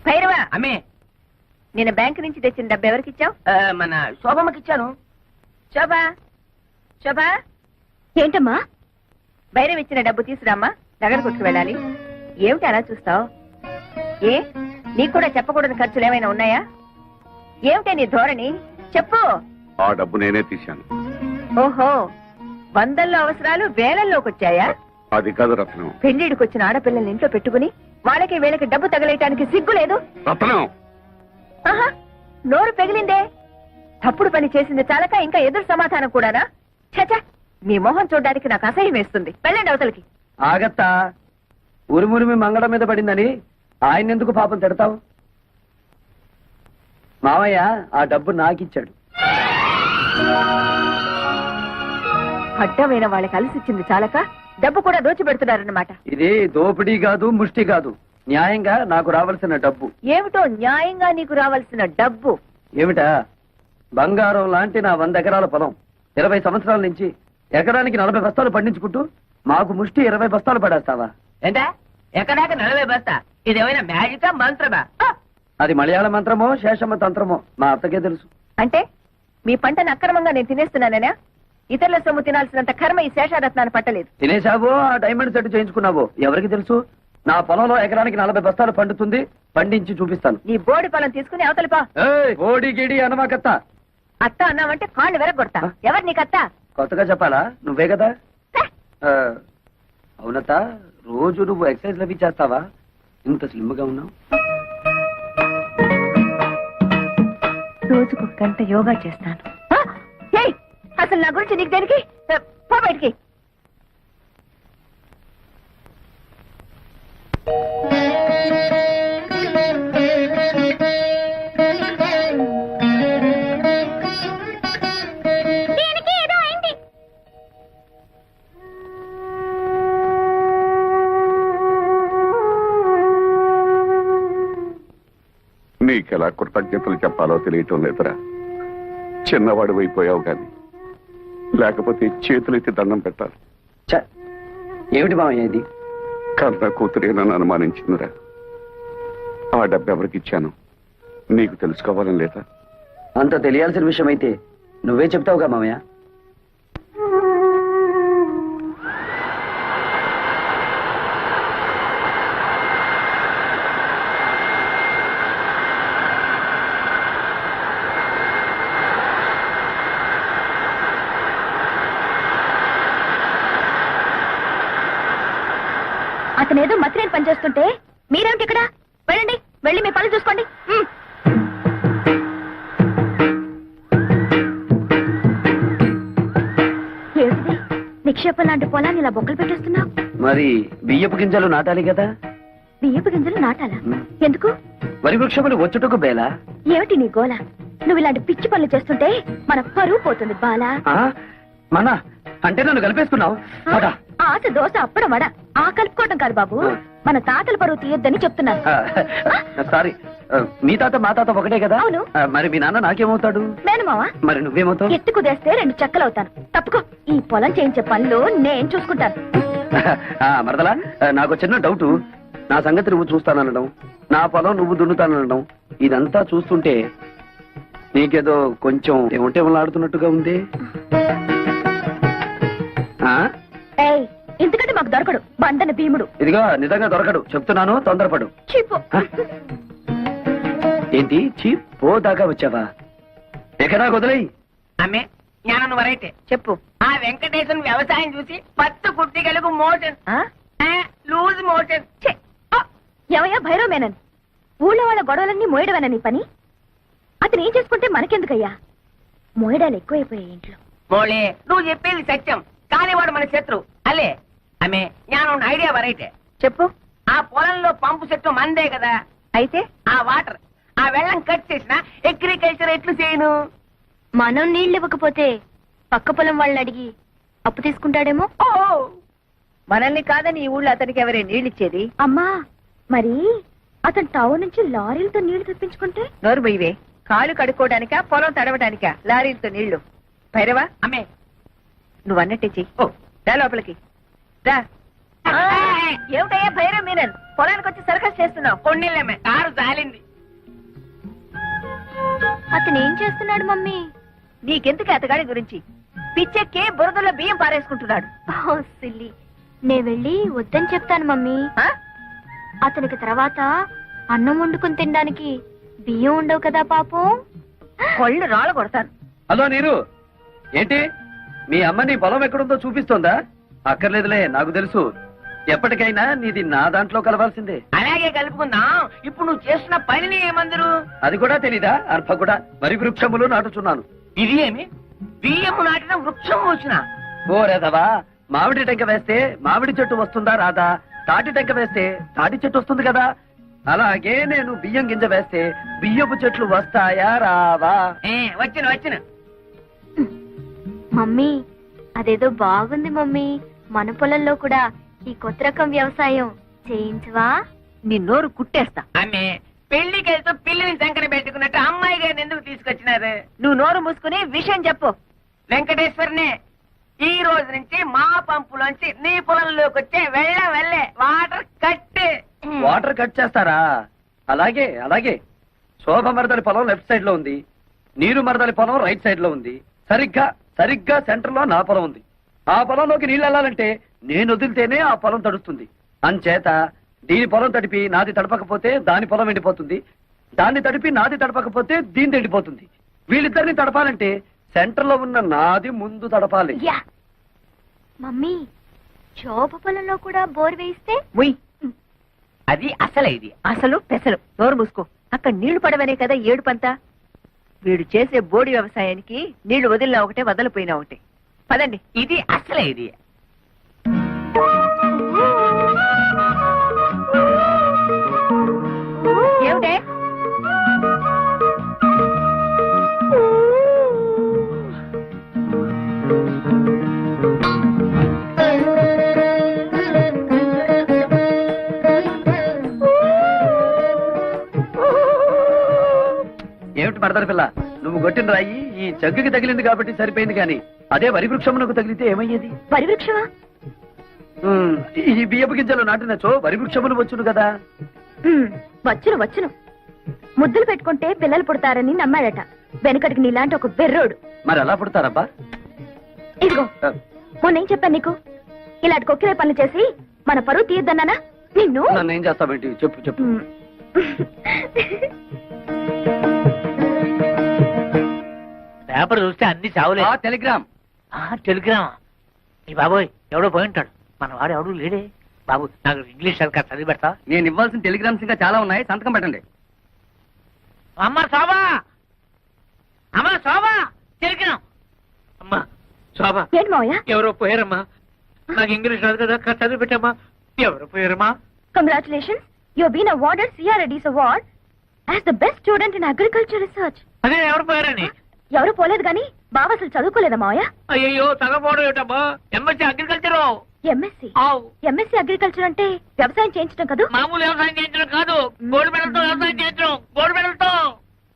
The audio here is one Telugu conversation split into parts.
భైరవా అమ్మే నేను బ్యాంక్ నుంచి తెచ్చిన డబ్బు ఎవరికి ఇచ్చావు? మన శోభమ్మకి ఇచ్చాను. శోభా శోభా ఏంటమ్మా? భైరవ్ ఇచ్చిన డబ్బు తీసురామ్మా, నగర కొట్టుకు వెళ్ళాలి. ఏమిటి అలా చూస్తావు? ఏ నీకు కూడా చెప్పకూడని ఖర్చులు ఏమైనా ఉన్నాయా? ఏమిటే నీ ధోరణి? చెప్పు. ఆ డబ్బు నేనే తీశాను. ఓహో, వందల్లో అవసరాలు వేలల్లోకి వచ్చాయా? అది కాదు రత్నం. పెళ్లిడికి వచ్చిన ఆడపిల్లల్ని ఇంట్లో పెట్టుకుని వాళ్ళకి వీళ్ళకి డబ్బు తగలేయటానికి సిగ్గు లేదు? రత్నం ఆహా, నోరు పెగిలిందే. తప్పుడు పని చేసింది చాలక ఇంకా ఎదురు సమాధానం కూడానా? చచ, మీ మొహం చూడడానికి నాకు అసహ్యం వేస్తుంది. వెళ్ళండి అవతలకి. ఆగత్తా, ఉరుమురిమి మంగళం మీద పడిందని ఆయన ఎందుకు పాపం తిడతావు? మావయ్య ఆ డబ్బు నాకిచ్చాడు. అడ్డమైన వాళ్ళకి అలసిచ్చింది చాలక డబ్బు కూడా దోచిపెడుతున్నారన్నమాట. ఇది దోపిడీ కాదు, ముష్టి కాదు, న్యాయంగా నాకు రావాల్సిన డబ్బు. ఏమిటో న్యాయంగా నీకు రావాల్సిన డబ్బు? ఏమిటా? బంగారం లాంటి నా 100 ఎకరాల పొలం 20 సంవత్సరాల నుంచి ఎకరానికి 40 బస్తాలు పండించుకుంటూ మాకు ముష్టి 20 బస్తాలు పడేస్తావా? ఏంటా ఎక్కడాక 40 బస్తా? ఇదేమైనా మ్యాజికా మంత్రమా? అది మలయాళ మంత్రమో శేషమ్మ తంత్రమో మా అత్తకే తెలుసు. అంటే మీ పంటను అక్రమంగా నేను తినేస్తున్నానేనా? ఇతరుల సొమ్ము తినాల్సినంత కర్మ ఈ శేషారత్నాన్ని పట్టలేదు. తినేశావో ఆ డైమండ్ సెట్ చేయించుకున్నావో ఎవరికి తెలుసు? నా పొలంలో ఎకరానికి 40 బస్తాలు పండుతుంది, పండించి చూపిస్తాను. నీ బోడి పొలం తీసుకుని అవతలిపా. ఓడి గిడి అనమాకత్త. అత్త అన్నావంటే కాళ్ళు వెరగొడతా. ఎవరు నీకత్త? కొత్తగా చెప్పాలా? నువ్వే కదా. అవునత్త, రోజు నువ్వు ఎక్సర్సైజ్ అవి చేస్తావా? ఇంత స్లిమ్ గా ఉన్నావు. రోజుకు గంట యోగా చేస్తాను. అసలు నా గురించి నీకు దేనికి? పో బయటికి. నీకెలా కృతజ్ఞతలు చెప్పాలో తెలియటం లేదురా. చిన్నవాడు అయిపోయావు గాని లేకపోతే చేతులెత్తి దండం పెట్టాలి. ఏమిటి మామయ్య ఇది? కన్న కూతురే నన్ను అనుమానించిందిరా. ఆ డబ్బు ఎవరికి ఇచ్చాను నీకు తెలుసుకోవాలని లేదా? అంత తెలియాల్సిన విషయం అయితే నువ్వే చెప్తావుగా మామయ్య. అతనేదో మతిరేని పనిచేస్తుంటే మీరేమిటి ఇక్కడ? వెళ్ళండి, వెళ్ళి మీ పనులు చూసుకోండి. ఏమిటి నిక్షేపం లాంటి పొలాన్ని ఇలా బొక్కలు పెట్టేస్తున్నావు? మరి బియ్యపు గింజలు నాటాలి కదా. బియ్యపు గింజలు నాటాలా? ఎందుకు? వరి వృక్షములు వచ్చుటకు బేలా. ఏమిటి నీ గోల? నువ్వు ఇలాంటి పిచ్చి పనులు చేస్తుంటే మన పరువు పోతుంది బాలా. మన అంటే నన్ను కలిపేసుకున్నావు. ఆశ దోశ అప్పడం వడ ఆ కలుపుకోవటం కాదు బాబు, మన తాతల పరువు తీయొద్దని చెప్తున్నాను. సారీ, మీ తాత మా తాత ఒకటే కదా. అవును. మరి మీ నాన్న నాకేమవుతాడు? మేనమావా. మరి నువ్వేమవుతావు? ఎత్తి కుదేస్తే 2 చెక్కలవుతాను. తప్పుకో, ఈ పొలం చేయించే పనులు నేను చూసుకుంటాను. మరదలా, నాకు చిన్న డౌట్. నా సంగతి నువ్వు చూస్తానడం, నా పొలం నువ్వు దున్నుతానడం, ఇదంతా చూస్తుంటే నీకేదో కొంచెం ఏమంటే ఆడుతున్నట్టుగా ఉంది. ఎందుకంటే మాకు దొరకడు బండన భీముడు. ఇదిగో నిజంగా దొరకడు చెప్తున్నాను, తొందరపడు. ఏంటి చీప్ పో దాకా వచ్చావా? ఎక్కడా వదిలేయి. అమ్మే జ్ఞానం వరైతే చెప్పు. ఆ వెంకటేశ్వర వ్యవసాయం చూసి 10 కుట్టిగలకు మోషన్ లూజ్ మోషన్. ఎవయా భైరవ మేనన్, ఊళ్ళో వాళ్ళ గొడవలన్నీ మోయడమేనా నీ పని? అతను ఏం చేసుకుంటే మనకెందుకయ్యా? మోయడాలు ఎక్కువైపోయాయి ఇంట్లో. మోళే నువ్వు చెప్పేది సత్యం, కానీ వాడు మన శత్రు అల్లే. అమ్మే జ్ఞానం ఐడియా వరైతే చెప్పు. ఆ పొలంలో పంపు చెట్టు మందే కదా. అయితే ఆ వాటర్ ఆ వెళ్ళం కట్ చేసిన అగ్రికల్చర్ ఎట్లు చేయను? మనం నీళ్ళు ఇవ్వకపోతే పక్క పొలం వాళ్ళని అడిగి అప్పు తీసుకుంటాడేమో. ఓ మనల్ని కాదని ఈ ఊళ్ళో అతనికి ఎవరే నీళ్ళిచ్చేది? అమ్మా, మరి అతను టౌన్ నుంచి లారీలతో నీళ్లు తెప్పించుకుంటే? నోరు బొయ్యవే. కాళ్ళు కడుక్కోవడానికా పొలం తడవడానికా లారీలతో నీళ్లు? భైరవా, అమ్మే నువ్వు అన్నట్టే చెయ్యి. రా లోపలికి రా. ఏమిటయ్యా భైరవ్ మీనన్ పొలానికి వచ్చి సర్కస్ చేస్తున్నావు? కొన్నిళ్ళమ్మే కారు జాలింది. అతను ఏం చేస్తున్నాడు మమ్మీ? నీకెందుకు అతగాడి గురించి? పిచ్చెక్కి బురదలో బియ్యం పారేసుకుంటున్నాడు. ఓ సిల్లి, నే వెళ్ళి వద్దని చెప్తాను మమ్మీ. ఆ? అతనికి తర్వాత అన్నం వండుకుని తినడానికి బియ్యం ఉండవు కదా పాపం. కొళ్ళు రాళ్ళ కొడతాను. హలో నీరు, ఏంటి మీ అమ్మ నీ పొలం ఎక్కడుందో చూపిస్తోందా? అక్కర్లేదులే, నాకు తెలుసు. ఎప్పటికైనా నీది నా దాంట్లో కలవాల్సిందే. అలాగే కలుపుకుందాం. ఇప్పుడు నువ్వు చేస్తున్న పనిని ఏమందరు? అది కూడా తెలీదా? అర్భ కూడా వరి వృక్షములు నాటుచున్నాను. ఇది ఏమి బియ్యము నాటిన వృక్షం వచ్చిన? ఓ రేదవా, మామిడి టెంక వేస్తే మామిడి చెట్టు వస్తుందా రాదా? తాటి టెంక వేస్తే తాటి చెట్టు వస్తుంది కదా. అలాగే నేను బియ్యం గింజ వేస్తే బియ్యపు చెట్లు వస్తాయా రావా? వచ్చిన వచ్చిన. మమ్మీ, అదేదో బాగుంది మమ్మీ. మన పొలంలో కూడా ఈ కొత్త రకం వ్యవసాయం చేయించవా? నీ నోరు కుట్టేస్తా. ఆమె పెళ్లికి వెళ్తూ పిల్లిని సంకర పెట్టుకున్నట్టు అమ్మాయి గారిని ఎందుకు తీసుకొచ్చినారు? నువ్వు నోరు మూసుకుని విషయం చెప్పు. వెంకటేశ్వరనే, ఈ రోజు నుంచి మా పంపులోంచి నీ పొలంలోకి వచ్చే వెళ్ళే వాటర్ కట్. వాటర్ కట్ చేస్తారా? అలాగే అలాగే. శోభ మరదలి పొలం లెఫ్ట్ సైడ్ లో ఉంది, నీరు మరదలి పొలం రైట్ సైడ్ లో ఉంది. సరిగ్గా సెంటర్ లో నా పొలం ఉంది. ఆ పొలంలోకి నీళ్ళు వెళ్ళాలంటే నేను వదిలితేనే ఆ పొలం తడుస్తుంది. అంచేత దీని పొలం తడిపి నాది తడపకపోతే దాని పొలం ఎండిపోతుంది, దాన్ని తడిపి నాది తడపకపోతే దీని ఎండిపోతుంది. వీళ్ళిద్దరిని తడపాలంటే సెంటర్ లో ఉన్న నాది ముందు తడపాలి. యా మమ్మీ, శోభ పొలంలో కూడా బోర్ వేయిస్తే? ముయ్, అది అసలు ఇది. అసలు పెసలు. నోరు మూసుకో. అక్కడ నీళ్లు పడవనే కదా ఏడుపంతా. వీడు చేసే బోడి వ్యవసాయానికి నీళ్లు వదిలినా ఒకటే, వదలిపోయినా ఒకటే. పదండి. ఇది అసలే ఇది. ఏమిటే? ఏమిటి మరదల పిల్ల, నువ్వు కొట్టిన రాయి ఈ జగ్గుకి తగిలింది కాబట్టి సరిపోయింది, కానీ అదే వరి వృక్షమునకు తగిలితే ఏమయ్యేది? వరి వృక్షమా? ఈ బియ్యపు గింజలు నాటినచో వరి వృక్షములు వచ్చును కదా. వచ్చును. ముద్దులు పెట్టుకుంటే పిల్లలు పుడతారని నమ్మాడట వెనకటికి నీలాంటి ఒక బెర్రోడు. మరి ఎలా పుడతారబ్బా? ఇదిగో, మొన్నేం చెప్పాను నీకు? ఇలాంటి కొక్కిరే పనులు చేసి మన పరువు తీయద్దన్నానా నిన్ను? నన్ను ఏం చేస్తావేంటి? చెప్పు. పేపర్ చూస్తే అన్ని చావులే. టెలిగ్రామ్. టెలిగ్రామా? ఈ బాబోయ్, ఎవడో పోయి ఉంటాడు. మన వాడు ఎవడు లేడే. బాబు, నాకు ఇంగ్లీష్ సరిగ్గా చదివి పెడతా. నేను ఇవ్వాల్సిన టెలిగ్రామ్స్ ఇంకా చాలా ఉన్నాయి, సంతకం పెట్టండి. అమ్మ శోభా, టెలిగ్రామ్. అమ్మా శోభా, ఏంటి మావయ్య? ఎవరో పోయారమ్మా. నాకు ఇంగ్లీష్ రాదు కదా, చదివి పెట్టమ్మా. ఎవరో పోయారమ్మా. Congratulations, you been awarded CRADs award as the best student in agriculture research. అదే ఎవరు పోయారని? ఎవరు పోలేదు గాని బావ అసలు చదువుకోలేదా మావయ్య? అయ్యో, తగపోవడం ఏమిటమ్మా? MSc agriculture. ఎంఎస్సీ అగ్రికల్చర్ అంటే వ్యవసాయం చేయించడం కదా? మామూలు వ్యవసాయం చేయించడం కాదు, గోల్డ్ మెడల్తో వ్యవసాయం చేయించడం. గోల్డ్ మెడల్తో.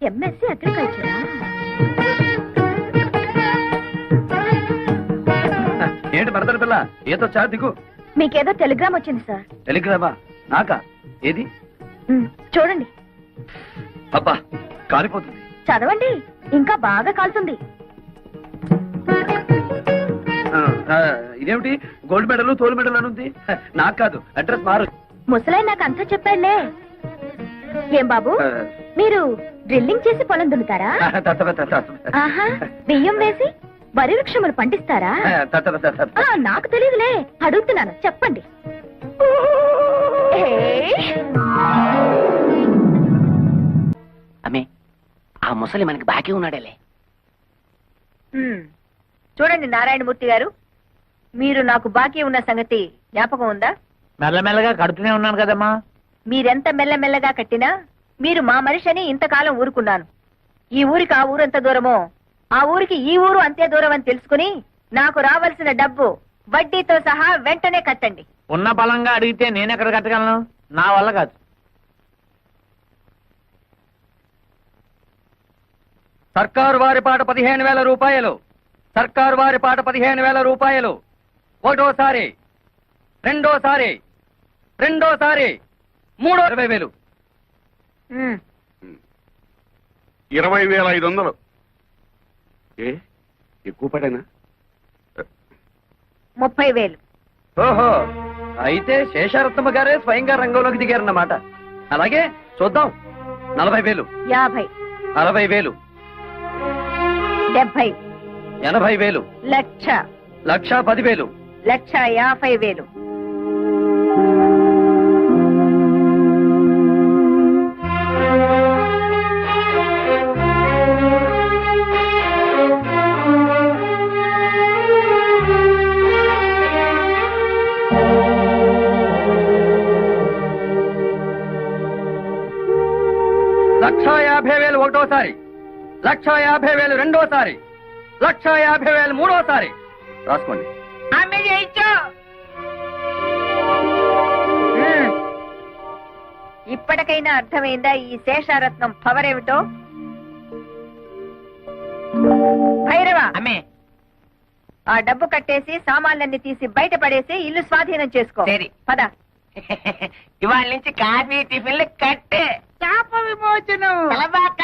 ఎంఎస్సీ అగ్రికల్చరా? ఏంటి మరదల పిల్ల, ఏదో చా దిగు. మీకేదో టెలిగ్రామ్ వచ్చింది సార్. టెలిగ్రామా? నాకా? ఏది? చూడండి. అబ్బా, కాలిపోతుంది. చదవండి, ఇంకా బాగా కాల్తుంది. ఇదేమిటి గోల్డ్ మెడల్ తోలు మెడల్ అని ఉంది? నాకు కాదు, అడ్రస్ మారు. ముసలాయి నాకు అంతా చెప్పాడులే. ఏం బాబు, మీరు డ్రిల్లింగ్ చేసి పొలం దున్నుతారా? ఆహా, బియ్యం వేసి వరి వృక్షములు పండిస్తారా? నాకు తెలియదులే, అడుగుతున్నాను, చెప్పండి. అమ్మే, ఆ ముసలి మనకి బాకీ ఉన్నాడేలే. చూడండి నారాయణమూర్తి గారు, మీరు నాకు బాకీ ఉన్న సంగతి జ్ఞాపకం ఉందా? మెల్లమెల్లగా కడుతూనే ఉన్నాను కదమ్మా. మీరెంత మెల్లమెల్లగా కట్టినా మీరు మా మనిషి అని ఇంతకాలం ఊరుకున్నాను. ఈ ఊరికి ఆ ఊరు ఎంత దూరమో, ఆ ఊరికి ఈ ఊరు అంతే దూరం అని తెలుసుకుని నాకు రావాల్సిన డబ్బు వడ్డీతో సహా వెంటనే కట్టండి. ఉన్న బలంగా అడిగితే నేనెక్కడ కట్టగలను? నా వల్ల కాదు. సర్కారు వారి పాట 15,000 రూపాయలు. సర్కారు వారి పాట 15,000 రూపాయలు. ఒకటోసారి, రెండోసారి, రెండోసారి 20,000. 20,500. ఏ ఎక్కువ పడేనా? 30,000. ఓహో, అయితే శేషారత్నమ్మ గారే స్వయంగా రంగంలోకి దిగారన్నమాట. అలాగే చూద్దాం. 40,000, 50, 60,000, 70, 80,000, లక్ష, 1,10,000. 1,50,000. లక్ష 50,000 ఒకటోసారి, 1,50,000 రెండోసారి, 1,50,000 మూడోసారి. రాసుకోండి. ఆమె చేయించు. ఇప్పటికైనా అర్థమైందా ఈ శేషారత్నం పవర్ ఏమిటో? భైరవ, అమ్మే ఆ డబ్బు కట్టేసి సామాన్లన్నీ తీసి బయట పడేసి ఇల్లు స్వాధీనం చేసుకో. సరే. పద. ఇవాళ నుంచి కాఫీ టిఫిన్లు కట్టే. శాప విమోచనం. తలబాక.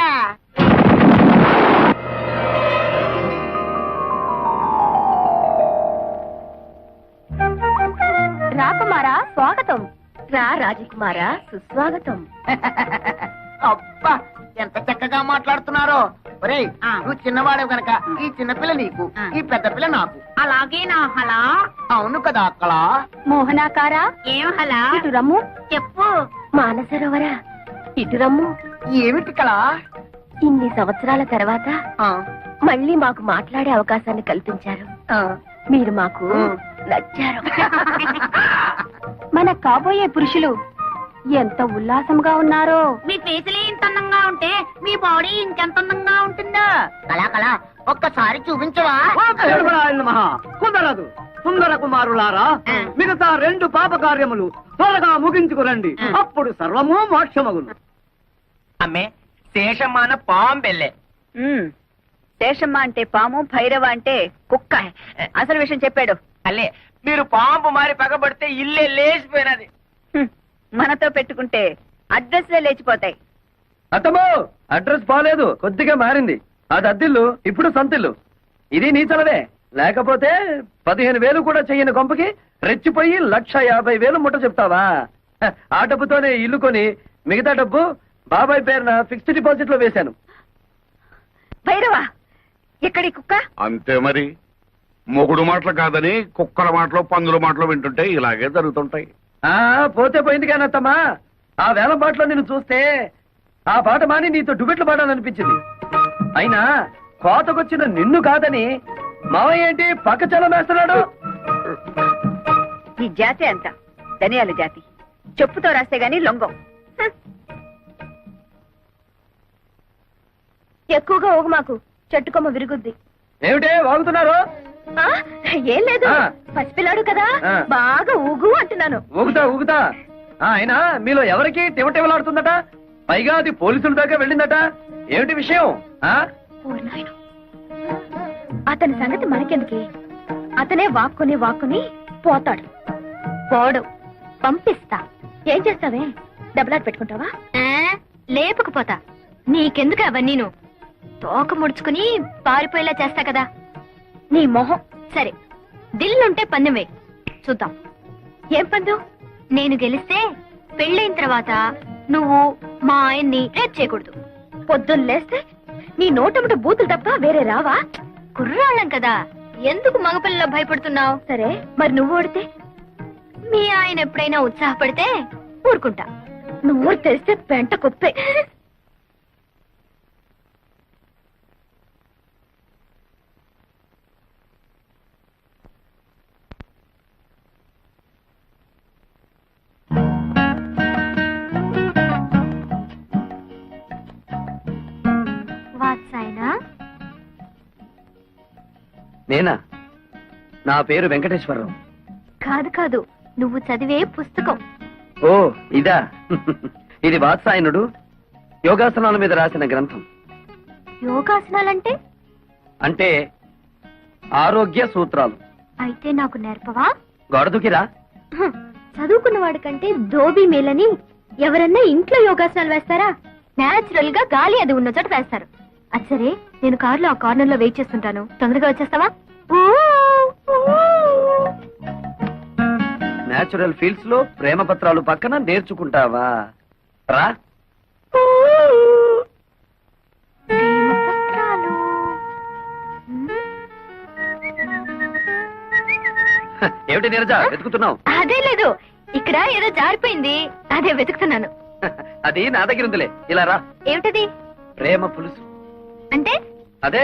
రాకుమారా స్వాగతం. రా రాజకుమారా సుస్వాగతం. అబ్బా ఎంత చక్కగా మాట్లాడుతున్నారో. ఒరేయ్, నువ్వు చిన్నవాడే గనక ఈ చిన్నపిల్ల నీకు, ఈ పెద్ద పిల్ల నాకు. అలాగే నా హలా. అవును కదా అక్కడ. మోహనాకారా ఏం హలా? ఇటు రమ్ము. చెప్పు. మానసరోవరా ఇటు రమ్ము. ఏమిటి కళ? ఇన్ని సంవత్సరాల తర్వాత మళ్ళీ మాకు మాట్లాడే అవకాశాన్ని కల్పించారు. మీరు మాకు నచ్చారు. మన కాబోయే పురుషులు ఎంత ఉల్లాసంగా ఉన్నారో. మీ ఫేసులే ఇంత అందంగా ఉంటే మీ బాడీ ఇంకెంత అందంగా ఉంటుందో. కళా కళ ఒక్కసారి చూపించవా? కుదరదు. సుందర కుమారులారా, మిగతా 2 పాప కార్యములు త్వరగా ముగించుకురండి. అప్పుడు సర్వము మోక్షమగును. అమ్మే, శేషమాన పాంబెల్లే. శేషమ్మ అంటే పాము, భైరవ అంటే కుక్క. అసలు విషయం చెప్పాడు. అల్లే, మీరు పాంపు మారి పగబడితే ఇల్లే లేచిపోయినది. మనతో పెట్టుకుంటే అడ్రస్లే లేచిపోతాయి. అత్తమ్మో, అడ్రస్ బాలేదు, కొద్దిగా మారింది. అది అద్దిల్లు, ఇప్పుడు సొంతిల్లు. ఇది నీ చలవే. లేకపోతే 15,000 కూడా చెయ్యని కొంపకి రెచ్చిపోయి 1,50,000 ముట్ట చెప్తావా? ఆ డబ్బుతోనే ఇల్లు కొని మిగతా డబ్బు బాబాయ్ పేరున ఫిక్స్డ్ డిపాజిట్ లో వేశాను. భైరవ, ఎక్కడి కుక్క? అంతే మరి. మొగుడు మాటలు కాదని కుక్కల మాటలు పందుల మాటలు వింటుంటే ఇలాగే జరుగుతుంటాయి. పోతే పోయింది కానీ అత్తమ్మా, ఆ వేల పాటలో నిన్ను చూస్తే ఆ పాట మాని నీతో డుబెట్లు పాడాలనిపించింది. అయినా కోతకొచ్చిన నిన్ను కాదని మావయ్య ఏంటి పక్క చలమేస్తున్నాడు? ఈ జాతి అంత ధనియాల జాతి. చెప్పుతో రాస్తే గాని లొంగం. ఎక్కువగా ఊగు మాకు, చెట్టుకొమ్మ విరుగుద్ది. ఏమిటే వాగుతున్నారు? ఏం లేదు, ఆ. పసిపిల్లాడు కదా, ఆ. బాగా ఊగు అంటున్నాను. ఊగుతా. అయినా మీలో ఎవరికి తివటివలాడుతుందట? పైగా అది పోలీసుల దాకా వెళ్ళిందట. ఏమిటి విషయం? ఓ నాయనా. అతని సంగతి మనకెందుకే? అతనే వాక్కుని పోతాడు. పోడు, పంపిస్తా. ఏం చేస్తావే? డబ్బులాట పెట్టుకుంటావా? లేపకపోతా. నీకెందుకు అవన్నీ? నువ్వు తోక ముడుచుకుని పారిపోయేలా చేస్తా కదా. నీ మొహం. సరే, దిల్లుంటే పందెం వేయి, చూద్దాం. ఏం పందెం? నేను గెలిస్తే పెళ్ళైన తర్వాత నువ్వు మా ఆయన్ని రేప్ చేయకూడదు. పొద్దున్న లేస్తే నీ నోటముట బూతులు తప్ప వేరే రావా? కుర్రాళ్ళం కదా, ఎందుకు మగపిల్లలో భయపడుతున్నావు? సరే, మరి నువ్వు ఓడితే? మీ ఆయన ఎప్పుడైనా ఉత్సాహపడితే ఊరుకుంటా. నువ్వు తెలిస్తే పెంట కుప్పే. నేనా? నా పేరు వెంకటేశ్వరరావు. కాదు, నువ్వు చదివే పుస్తకం. ఓ ఇదా? ఇది వాత్సాయనుడు యోగాసనాల మీద రాసిన గ్రంథం. యోగాసనాలంటే? అంటే ఆరోగ్య సూత్రాలు. అయితే నాకు నేర్పవా? గొడదుకిరా. చదువుకున్న వాడి కంటే ధోబీ మేలని ఎవరన్నా ఇంట్లో యోగాసనాలు వేస్తారా? నేచురల్ గా గాలి అది ఉన్న చోట వేస్తారు. అది సరే, నేను కారులో ఆ కార్నర్ లో వెయిట్ చేస్తుంటాను, తొందరగా వచ్చేస్తావా? నేచురల్ ఫీల్డ్స్ లో ప్రేమ పత్రాలు పక్కన నేర్చుకుంటావా? రా. ప్రేమపత్రాలు. ఏమిటి నీరజ వెతుకుతున్నావు? అదే లేదు, ఇక్కడ ఏదో జారిపోయింది, అదే వెతుకుతున్నాను. అది నా దగ్గర ఉందిలే, ఇలా రా. ఏమిటది? ప్రేమ పులుసు. అంటే అదే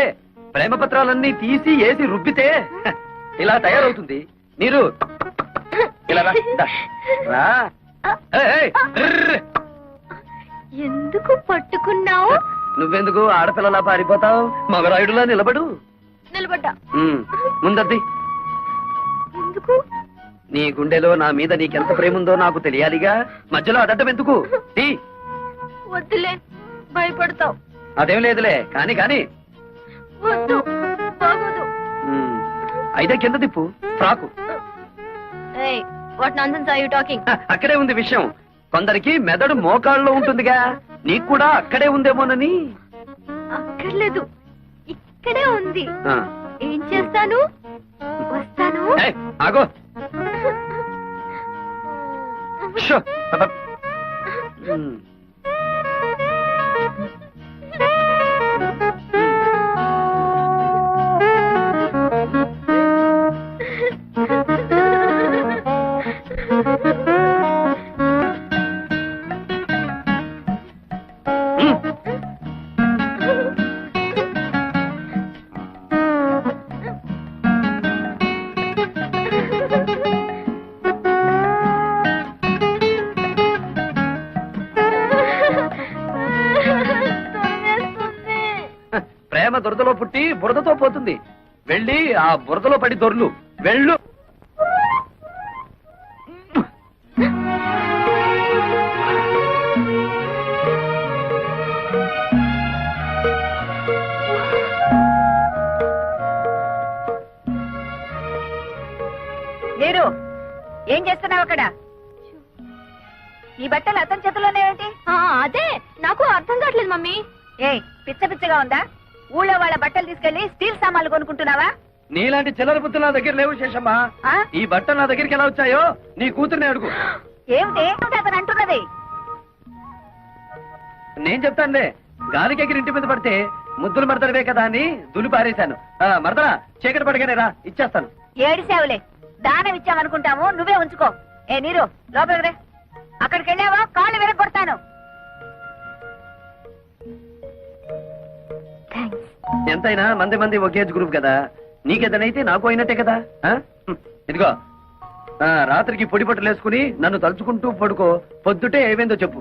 ప్రేమ పత్రాలన్నీ తీసి ఏసి రుబ్బితే ఇలా తయారవుతుంది. నీరు ఇలా రా. దా. రా. ఏయ్, ఏయ్, ర్ర్. ఎందుకు పట్టుకున్నావు? నువ్వెందుకు ఆడపిల్లలా పారిపోతావు? మగరాయుడులా నిలబడు. నిలబడ్డా. ముందద్ది. ఎందుకు? నీ గుండెలో నా మీద నీకెంత ప్రేమ ఉందో నాకు తెలియాలిగా. మధ్యలో అదడ్డం ఎందుకు? తీ. వద్దులే, భయపడతావు. అదేం లేదులే, కాని కాని. వద్దు, బాగోదు. అయితే కింద తిప్పు. Frock. What nonsense are you talking? అక్కడే ఉంది విషయం. కొందరికి మెదడు మోకాళ్ళలో ఉంటుందిగా, నీకు కూడా అక్కడే ఉందేమోనని. అక్కర్లేదు, ఇక్కడే ఉంది. ఆ. ఏం చేస్తాను? వస్తాను. ఏయ్, ఆగో. షో. అబ్బ. ప్రేమ దురదలో పుట్టి బురదతో పోతుంది. వెళ్ళి ఆ బురదలో పడి దొర్లు. వెళ్ళు. మీరు ఏం చేస్తున్నావు అక్కడ? ఈ బట్టలు అతని చేతుల్లోనే ఏంటి? అదే నాకు అర్థం కావట్లేదు మమ్మీ. ఏ పిచ్చ పిచ్చగా ఉందా? ఊళ్ళో వాళ్ళ బట్టలు తీసుకెళ్లి స్టీల్ సామాన్లు కొనుక్కుంటున్నావా? నీలాంటి చిల్లర బుద్ధులు నా దగ్గర లేవు శేషమ్మా. ఆ? ఈ బట్టలు నా దగ్గరికి ఎలా వచ్చాయో నీ కూతుర్ని అడుగు. ఏమిటి అతను అంటున్నది? నేను చెప్తానులే. గాలికి ఎగిరి ఇంటి మీద పడితే ముద్దులు మడతడవే కదా అని దులి పారేశాను. మరదరా చీకటి పడగానే రా, ఇచ్చేస్తాను. ఏడిసావులే, దానం ఇచ్చామనుకుంటాము, నువ్వే ఉంచుకో. ఏ నీరు లోపలికి రే. అక్కడికి వెళ్ళావా కాళ్ళు విరగొడతాను. ఎంతైనా మంది మంది ఒకే గ్రూప్ కదా. నీకేదనైతే నాకు అయినట్టే కదా. ఇదిగో రాత్రికి పొడి బట్టలు వేసుకుని నన్ను తలుచుకుంటూ పడుకో. పొద్దుటే ఏమైందో చెప్పు.